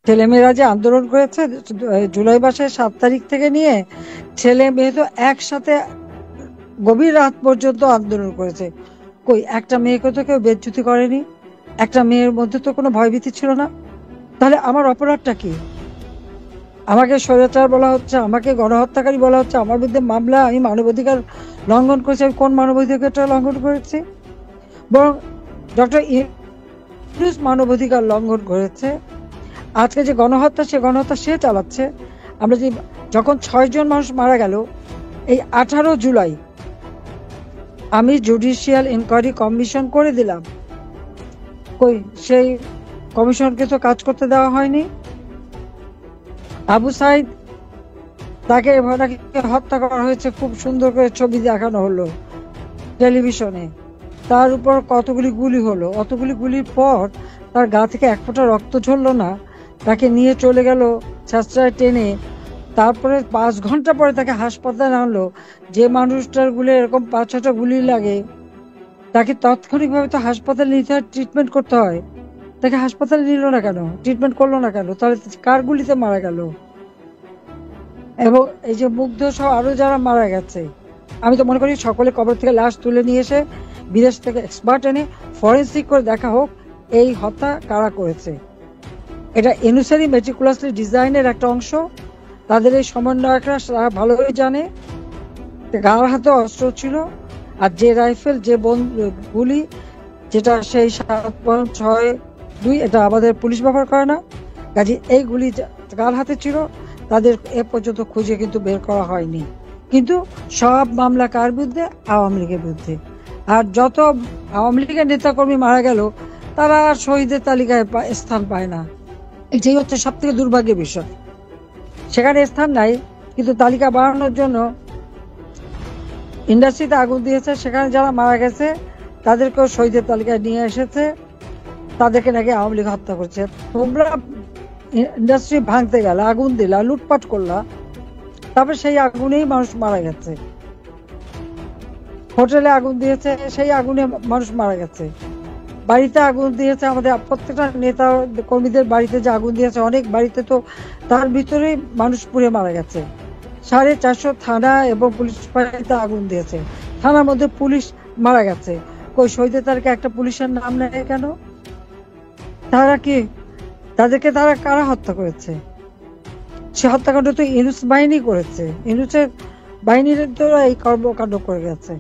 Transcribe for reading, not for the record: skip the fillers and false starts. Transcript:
ছেলেমেয়েরা যে আন্দোলন করেছে জুলাই মাসের 7 তারিখ থেকে নিয়ে, ছেলে মেয়ে তো একসাথে গভীর রাত পর্যন্ত আন্দোলন করেছে। কই একটা মেয়েকে তো কেউ বেজ্জুতি করেনি, একটা মেয়ের মধ্যে তো কোনো ভয়ভীতি ছিল না। তাহলে আমার অপরাধটা কি? আমাকে স্বৈরাচার বলা হচ্ছে, আমাকে গণহত্যাকারী বলা হচ্ছে, আমার বিরুদ্ধে মামলা, আমি মানবাধিকার লঙ্ঘন করেছি। আমি কোন মানবাধিকারটা লঙ্ঘন করেছি? বরং ডক্টর ইউনূস মানবাধিকার লঙ্ঘন করেছে। আজকে যে গণহত্যা, সে গণহত্যা সে চালাচ্ছে। আমরা যে যখন 6 জন মানুষ মারা গেল, এই 18 জুলাই আমি জুডিশিয়াল ইনকোয়ারি কমিশন করে দিলাম। কই সেই কমিশনকে তো কাজ করতে দেওয়া হয়নি। আবু সাইদ, তাকে এভাবে হত্যা করা হয়েছে, খুব সুন্দর করে ছবি দেখানো হলো টেলিভিশনে। তার উপর কতগুলি গুলি হলো, অতগুলি গুলির পর তার গা থেকে এক ফোঁটা রক্ত ঝরলো না। তাকে নিয়ে চলে গেল ছেঁচড়ায় টেনে। তারপরে 5 ঘন্টা পরে তাকে হাসপাতালে আনলো। যে মানুষটার গুলি এরকম 5-6টা গুলি লাগে, তাকে তাৎক্ষণিকভাবে তো হাসপাতালে নিতে হয়, ট্রিটমেন্ট করতে হয়। তাকে হাসপাতালে নিল না কেন, ট্রিটমেন্ট করলো না কেন? তাহলে কার গুলিতে মারা গেল? এবং এই যে মুগ্ধ সহ আরো যারা মারা গেছে, আমি তো মনে করি সকলে কবর থেকে লাশ তুলে নিয়ে এসে বিদেশ থেকে এক্সপার্ট এনে ফরেন্সিক করে দেখা হোক এই হত্যা কারা করেছে। এটা ইউনূসেরই মেটিকুলাসলি ডিজাইনের একটা অংশ। তাদের এই সমন্বয়করা ভালোই জানে। গার হাতে অস্ত্র ছিল, আর যে রাইফেল, যে গুলি, যেটা সেই 7.62, এটা আমাদের পুলিশ ব্যবহার করে না। কাজে এই গুলি কার হাতে ছিল তাদের এ পর্যন্ত খুঁজে কিন্তু বের করা হয়নি। কিন্তু সব মামলা কার বিরুদ্ধে? আওয়ামী লীগের বিরুদ্ধে। আর যত আওয়ামী লীগের নেতাকর্মী মারা গেল, তারা আর শহীদের তালিকায় স্থান পায় না। এটাই হচ্ছে সব থেকে দুর্ভাগ্যের বিষয়। সেখানে স্থান নাই, কিন্তু তালিকা বাড়ানোর জন্য ইন্ডাস্ট্রিতে আগুন দিয়েছে, সেখানে যারা মারা গেছে তাদেরকেও শহীদের তালিকায় নিয়ে এসেছে। তাদেরকে নাকি আওয়ামী লীগ হত্যা করছে। তোমরা ইন্ডাস্ট্রি ভাঙতে গেলা, আগুন দিলা, লুটপাট করলা, তারপর সেই আগুনেই মানুষ মারা গেছে। হোটেলে আগুন দিয়েছে, সেই আগুনে মানুষ মারা গেছে। বাড়িতে আগুন দিয়েছে, আমাদের প্রত্যেকটা নেতা কর্মীদের বাড়িতে যে আগুন দিয়েছে, অনেক বাড়িতে তো তার ভিতরেই মানুষ পুড়ে মারা গেছে। 450 থানা এবং পুলিশ বাড়িতে আগুন দিয়েছে, থানার মধ্যে পুলিশ মারা গেছে। কই শহীদের তালিকা একটা পুলিশের নাম নেয় কেন? তারা কি, তাদেরকে তারা কারা হত্যা করেছে? সে হত্যাকাণ্ড তো ইউনূস বাহিনী করেছে, ইউনূসের বাহিনীর তো এই কর্মকাণ্ড করে গেছে।